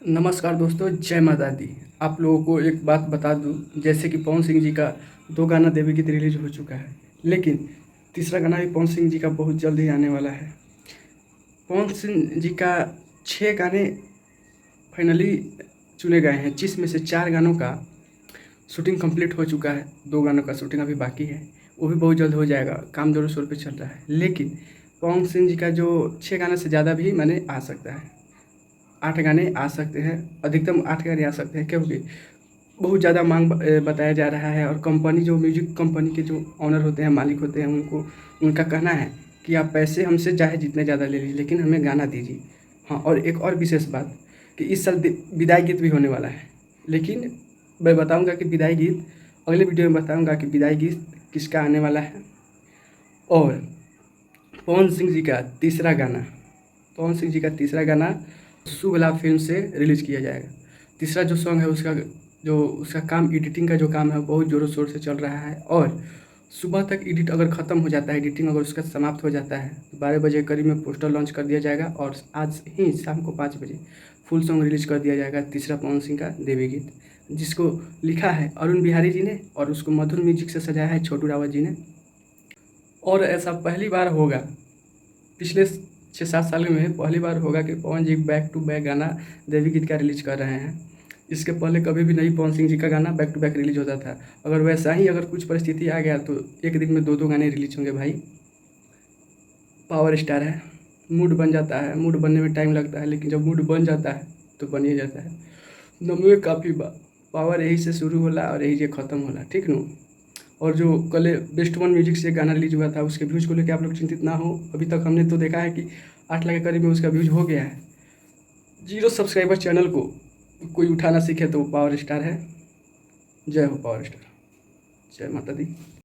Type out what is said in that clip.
नमस्कार दोस्तों, जय माता दी। आप लोगों को एक बात बता दूं, जैसे कि पवन सिंह जी का 2 गाना देवी गीत रिलीज हो चुका है, लेकिन तीसरा गाना भी पवन सिंह जी का बहुत जल्द ही आने वाला है। पवन सिंह जी का 6 गाने फाइनली चुने गए हैं, जिसमें से 4 गानों का शूटिंग कंप्लीट हो चुका है। 2 गानों का शूटिंग अभी बाकी है, वो भी बहुत जल्द हो जाएगा। काम जोरों शोर पे चल रहा है, लेकिन पवन सिंह जी का जो 6 गाने से ज़्यादा भी मैंने आ सकता है। 8 गाने आ सकते हैं, अधिकतम 8 गाने आ सकते हैं, क्योंकि बहुत ज़्यादा मांग बताया जा रहा है। और कंपनी, जो म्यूजिक कंपनी के जो ऑनर होते हैं, मालिक होते हैं, उनका कहना है कि आप पैसे हमसे चाहे जितने ज़्यादा ले लीजिए, लेकिन हमें गाना दीजिए। हाँ, और एक और विशेष बात कि इस साल विदाई गीत भी होने वाला है, लेकिन मैं बताऊंगा कि विदाई गीत अगले वीडियो में बताऊंगा कि विदाई गीत किसका आने वाला है। और पवन सिंह जी का तीसरा गाना पवन सिंह जी का तीसरा गाना शुभ लाभ फिल्म से रिलीज किया जाएगा। तीसरा जो सॉन्ग है उसका काम, एडिटिंग का जो काम है, बहुत ज़ोरों शोर से चल रहा है। और सुबह तक एडिट अगर ख़त्म हो जाता है, एडिटिंग अगर उसका समाप्त हो जाता है, तो 12 बजे करीब में पोस्टर लॉन्च कर दिया जाएगा और आज ही शाम को 5 बजे फुल सॉन्ग रिलीज कर दिया जाएगा। तीसरा पवन सिंह का देवी गीत, जिसको लिखा है अरुण बिहारी जी ने और उसको मधुर म्यूजिक से सजाया है छोटू रावत जी ने। और ऐसा पहली बार होगा, पिछले 6-7 साल में पहली बार होगा कि पवन जी बैक टू बैक गाना देवी गीत का रिलीज कर रहे हैं। इसके पहले कभी भी नहीं पवन सिंह जी का गाना बैक टू बैक रिलीज होता था। अगर वैसा ही अगर कुछ परिस्थिति आ गया तो एक दिन में 2-2 गाने रिलीज होंगे भाई। पावर स्टार है, मूड बन जाता है, मूड बनने में टाइम लगता है, लेकिन जब मूड बन जाता है तो बन ही जाता है। नमवे काफ़ी पावर यही से शुरू होला और यही से ख़त्म होला, ठीक न। और जो कल बेस्ट वन म्यूजिक से गाना रिलीज हुआ था, उसके व्यूज़ को लेकर आप लोग चिंतित ना हो। अभी तक हमने तो देखा है कि 8 लाख के करीब में उसका व्यूज़ हो गया है। 0 सब्सक्राइबर चैनल को कोई उठाना सीखे तो वो पावर स्टार है। जय हो पावर स्टार, जय माता दी।